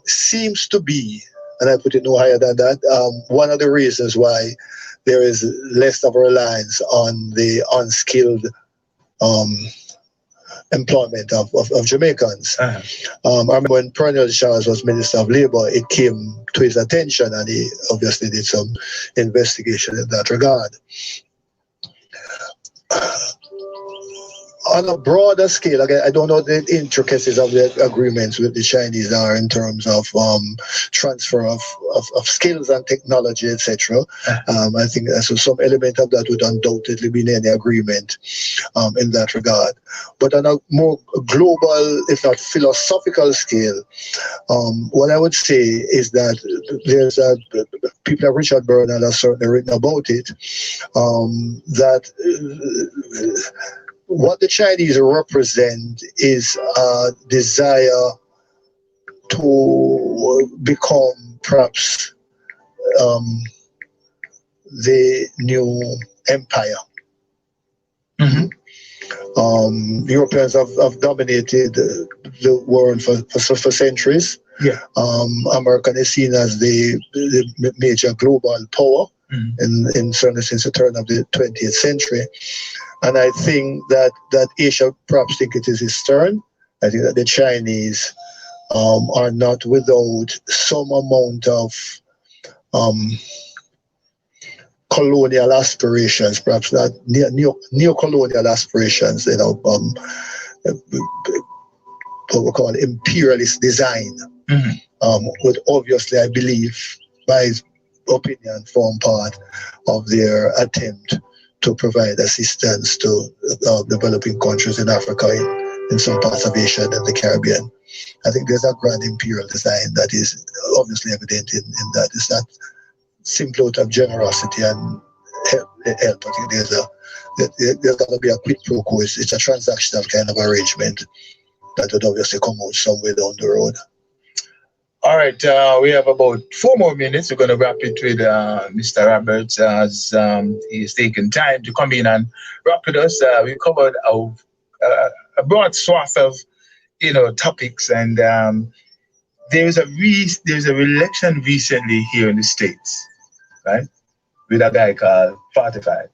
seems to be, and I put it no higher than that, one of the reasons why there is less of a reliance on the unskilled employment of Jamaicans. I remember when Pernell Charles was Minister of Labour, it came to his attention, and he obviously did some investigation in that regard. On a broader scale, again, I don't know the intricacies of the agreements with the Chinese are in terms of transfer of skills and technology, etc. I think some element of that would undoubtedly be in any agreement in that regard. But on a more global, if not philosophical scale, what I would say is that there's people like Richard Bernal have certainly written about it, that what the Chinese represent is a desire to become perhaps the new empire. Europeans have dominated the world for centuries. America is seen as the major global power in certainly since the turn of the 20th century. And I think that Asia perhaps think it is its turn. I think that the Chinese are not without some amount of colonial aspirations, perhaps not neo-colonial aspirations, what we call imperialist design, would obviously, I believe, by his opinion, form part of their attempt to provide assistance to developing countries in Africa, in some parts of Asia and the Caribbean. I think there's a grand imperial design that is obviously evident in that. It's not simply out of generosity and help. I think there's got to be a quid pro quo. It's a transactional kind of arrangement that would obviously come out somewhere down the road. All right, we have about 4 more minutes. We're going to wrap it with Mr. Roberts as he's taken time to come in and wrap with us. We covered a broad swath of topics, and there's a election recently here in the States, right, with a guy called 45.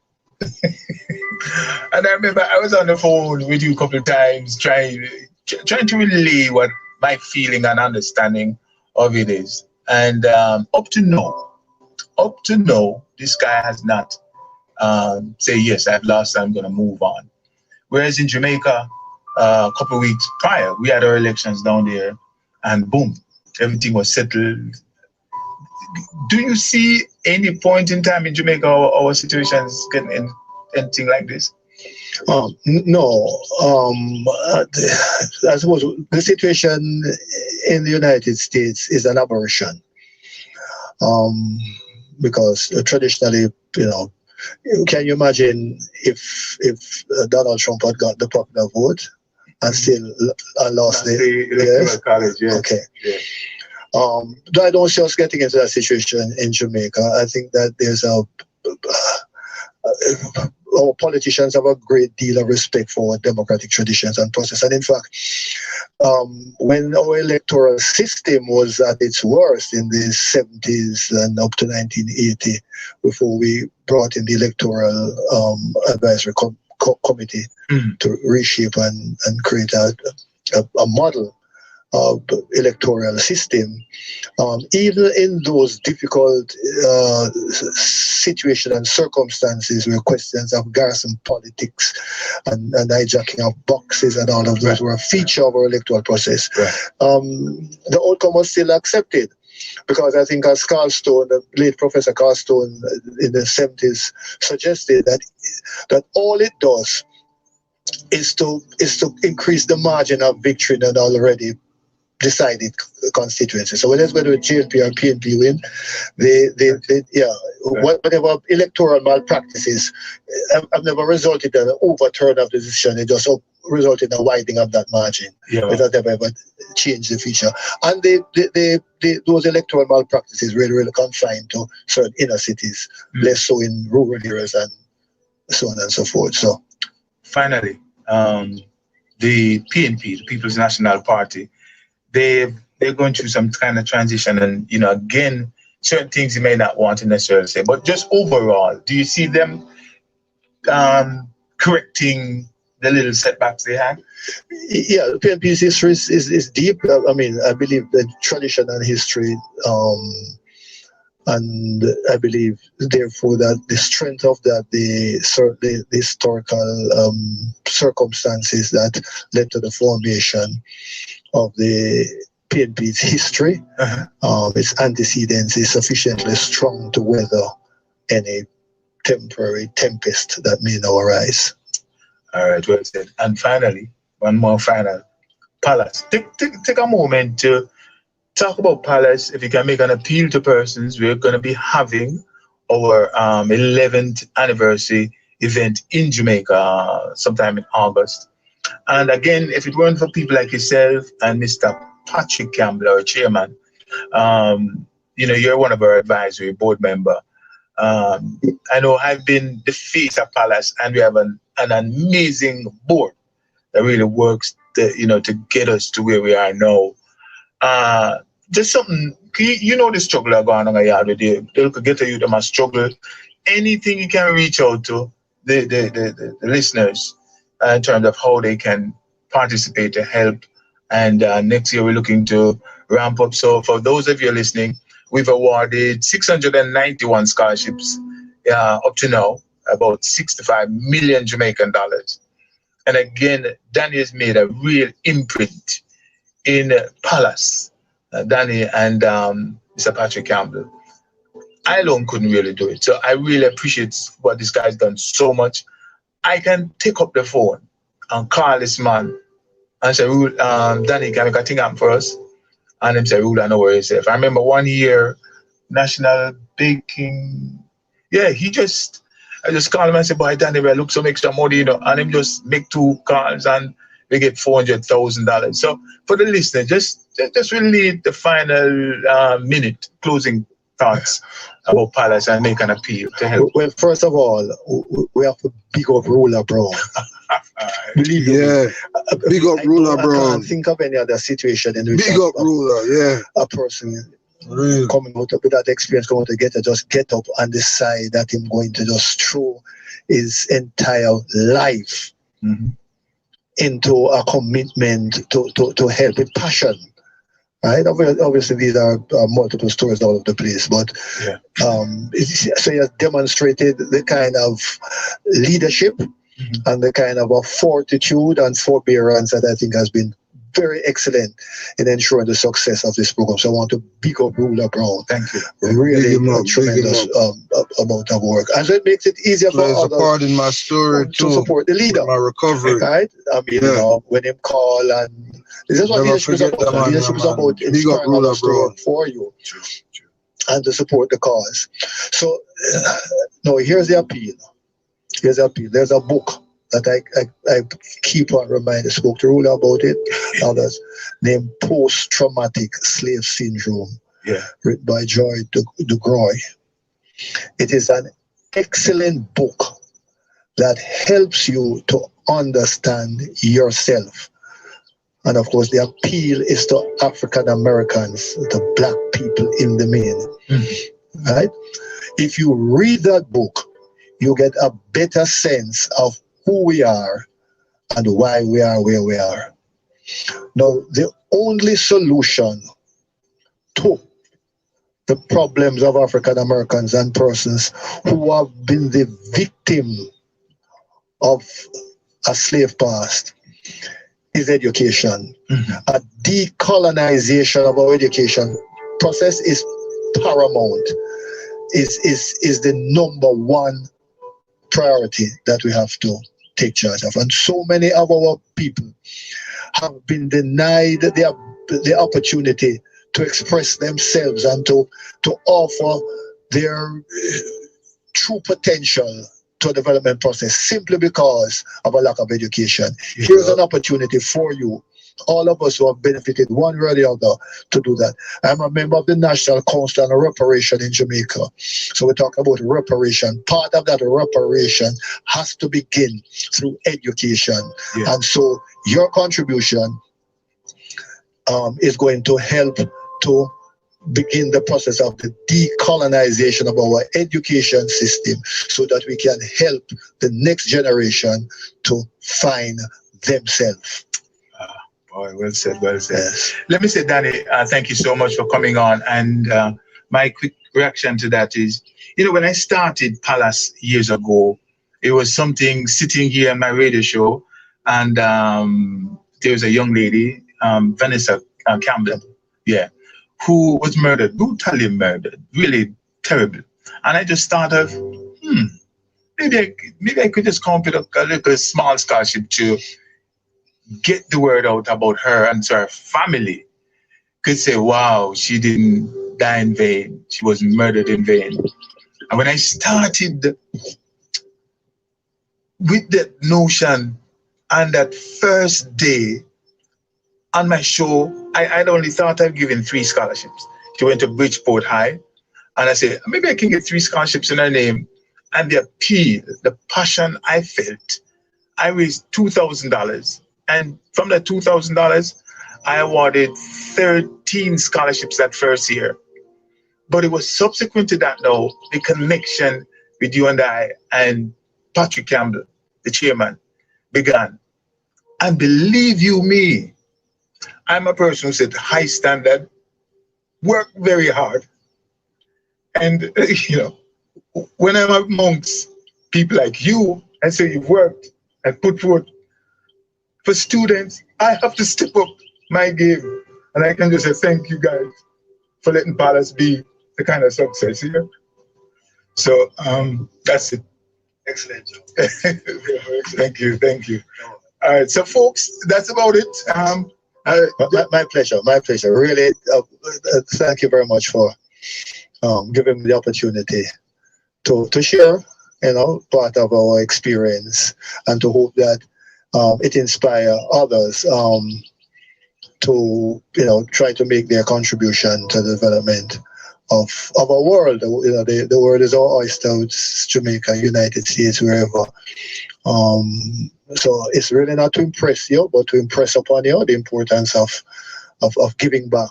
And I remember I was on the phone with you a couple of times trying to relay what my feeling and understanding of it is. And up to now, this guy has not say, yes, I've lost, I'm going to move on. Whereas in Jamaica, a couple of weeks prior, we had our elections down there, and boom, everything was settled. Do you see any point in time in Jamaica our situations getting anything like this? No. I suppose the situation in the United States is an aberration. Because traditionally, can you imagine if Donald Trump had got the popular vote and still lost the electoral college? Yes. Okay. Yeah. I don't see us getting into that situation in Jamaica. I think that there's our politicians have a great deal of respect for democratic traditions and process. And in fact, when our electoral system was at its worst in the 70s and up to 1980, before we brought in the electoral advisory committee to reshape and create a model of electoral system, even in those difficult situations and circumstances where questions of garrison politics and hijacking of boxes and all of those were a feature of our electoral process, the outcome was still accepted. Because I think as Carlstone, the late Professor Carlstone in the 70s suggested that all it does is to increase the margin of victory in an already decided constituency. So whether it's going to JLP or PNP win, whatever electoral malpractices have never resulted in an overturn of the decision. It just resulted in a widening of that margin. It has never ever changed the feature. And those electoral malpractices really confined to certain inner cities, less so in rural areas and so on and so forth. So finally, the PNP, the People's National Party, they're going through some kind of transition, and again certain things you may not want to necessarily say, but just overall, do you see them correcting the little setbacks they had? Yeah, PNP's history is deep. I mean, I believe the tradition and history, and I believe, therefore, that the strength of that, the historical circumstances that led to the formation of the PNP's history, its antecedents is sufficiently strong to weather any temporary tempest that may now arise. All right, well said. And finally, one more final. Palace. Take a moment to talk about Palace. If you can make an appeal to persons, we're going to be having our 11th anniversary event in Jamaica sometime in August. And again, if it weren't for people like yourself and Mr. Patrick Campbell, our chairman, you're one of our advisory board member. I know I've been the face of Palace, and we have an amazing board that really works to get us to where we are now. Just something, the struggle that going on here with you. They could get to you, they must struggle. Anything you can reach out to the listeners in terms of how they can participate to help. And next year we're looking to ramp up. So for those of you listening, we've awarded 691 scholarships up to now, about 65 million Jamaican dollars. And again, Danny has made a real imprint in Palace. Danny and Mr. Patrick Campbell. I alone couldn't really do it. So I really appreciate what this guy's done so much. I can take up the phone and call this man and say, Danny, can you make a thing happen for us? And him say, Rula, no worries. If I remember one year, National Baking, I just call him and say, boy, Danny, we look some extra money, and him just make 2 calls and we get $400,000. So for the listener, just really the final minute closing thoughts about Palace and make an appeal to help. Well, first of all, we have to big up Rula Brown. Believe me. Big up Rula Brown. I can't think of any other situation in which big up Rula, a person coming out with that experience, coming to just get up and decide that he's going to just throw his entire life into a commitment to help with passion. Right? Obviously, these are multiple stories all over the place, but so he has demonstrated the kind of leadership and the kind of fortitude and forbearance that I think has been very excellent in ensuring the success of this program. So I want to big up Rula Brown. Thank you. Really a tremendous amount of work. And so it makes it easier for others a part in my story to support the leader. My recovery. Right? I mean, when him call, and this is what leadership is about. Leadership is about inspiring others to work for you and to support the cause. So now here's the appeal. There's a book that I keep on reminding. I spoke to Rula about it. Others named Post-Traumatic Slave Syndrome, written by Joy DeGroy. It is an excellent book that helps you to understand yourself. And of course, the appeal is to African Americans, the black people in the main. Right? If you read that book, you get a better sense of who we are and why we are where we are. Now, the only solution to the problems of African Americans and persons who have been the victim of a slave past is education. A decolonization of our education process is paramount, is the number one priority that we have to take charge of. And so many of our people have been denied the opportunity to express themselves and to offer their true potential to a development process simply because of a lack of education. Here's an opportunity for you, all of us who have benefited one way or the other, to do that. I'm a member of the National Council on Reparation in Jamaica. So we're talking about reparation. Part of that reparation has to begin through education. And so your contribution is going to help to begin the process of the decolonization of our education system so that we can help the next generation to find themselves. Boy, well said, well said. Yes. Let me say, Danny, thank you so much for coming on. And my quick reaction to that is, when I started Palace years ago, it was something sitting here on my radio show, and there was a young lady, Vanessa Campbell, yeah, who was murdered, brutally murdered, really terrible. And I just thought of, maybe I could just come up with a little small scholarship to get the word out about her and to her family. Could say, wow, she didn't die in vain. She was murdered in vain. And when I started with that notion on that first day on my show, I'd only thought of giving 3 scholarships. She went to Bridgeport High, and I said, maybe I can get 3 scholarships in her name. And the appeal, the passion I felt, I raised $2,000. And from that $2,000, I awarded 13 scholarships that first year. But it was subsequent to that, though, the connection with you and I and Patrick Campbell, the chairman, began. And believe you me, I'm a person who set high standard, work very hard. And, when I'm amongst people like you, and say you've worked and put forth for students, I have to step up my game. And I can just say thank you guys for letting Palace be the kind of success here. So that's it. Excellent job. Thank you. All right, so folks, that's about it. My pleasure. Really, thank you very much for giving me the opportunity to share, part of our experience, and to hope that it inspire others to try to make their contribution to the development of our world. The world is our oyster. It's Jamaica, United States, wherever. So it's really not to impress you, but to impress upon you the importance of giving back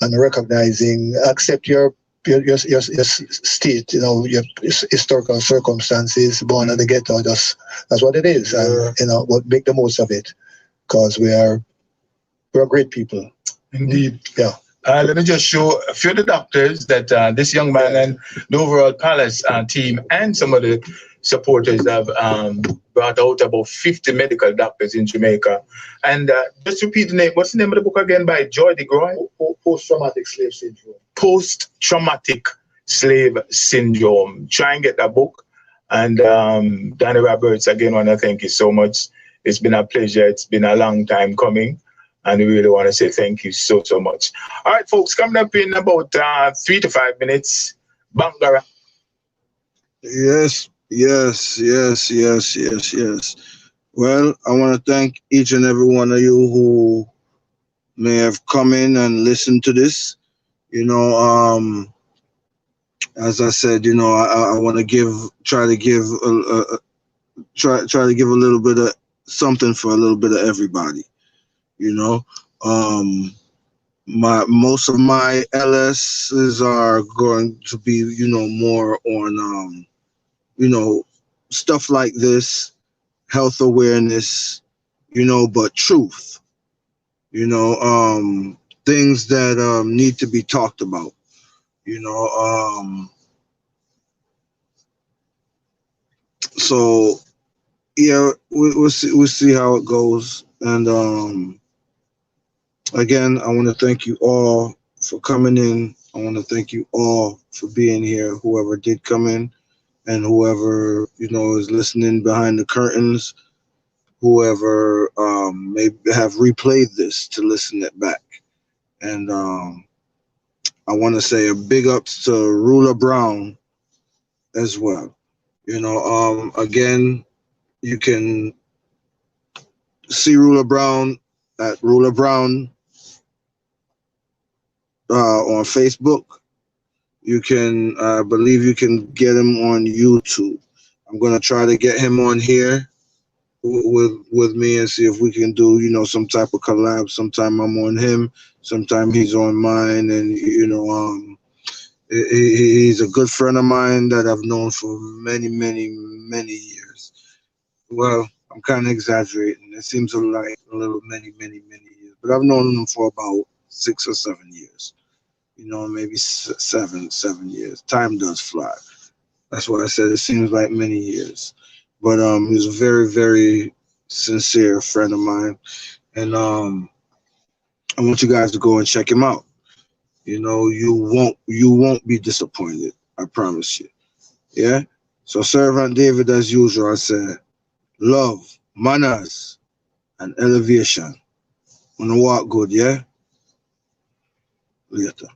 and recognizing, accept your state, your historical circumstances, born in the ghetto. That's what it is, and but make the most of it, because we're great people. Indeed. Yeah. Let me just show a few of the doctors that this young man and the overall Palace team and some of the supporters have brought out about 50 medical doctors in Jamaica. And just repeat the name. What's the name of the book again by Joy DeGroy? Post-traumatic slave syndrome. Post-traumatic slave syndrome. Try and get that book. And Danny Roberts, again, want to thank you so much. It's been a pleasure. It's been a long time coming. And we really want to say thank you so much. All right, folks, coming up in about 3 to 5 minutes, Bangara. Yes. Well, I want to thank each and every one of you who may have come in and listened to this. As I said, I want to try to give a little bit of something for a little bit of everybody. Most of my LSs are going to be, more on, stuff like this, health awareness, but truth, things that need to be talked about, so yeah, we'll see how it goes. And again, I want to thank you all for coming in. I want to thank you all for being here, whoever did come in, and whoever, is listening behind the curtains, whoever may have replayed this to listen it back. And I want to say a big ups to Rula Brown as well. Again, you can see Rula Brown at Rula Brown on Facebook. You can, I believe you can get him on YouTube. I'm going to try to get him on here with me and see if we can do, you know, some type of collab. Sometime I'm on him, sometime he's on mine, and you know, he's a good friend of mine that I've known for many, many, many years. Well, I'm kind of exaggerating. It seems like a little many, many, many years, but I've known him for about 6 or 7 years. You know, maybe 7 years. Time does fly. That's why I said it seems like many years. But he's a very, very sincere friend of mine, and I want you guys to go and check him out. You know, you won't be disappointed. I promise you. Yeah. So, Servant David, as usual, I said, love, manners, and elevation. Wanna walk good, yeah? Later.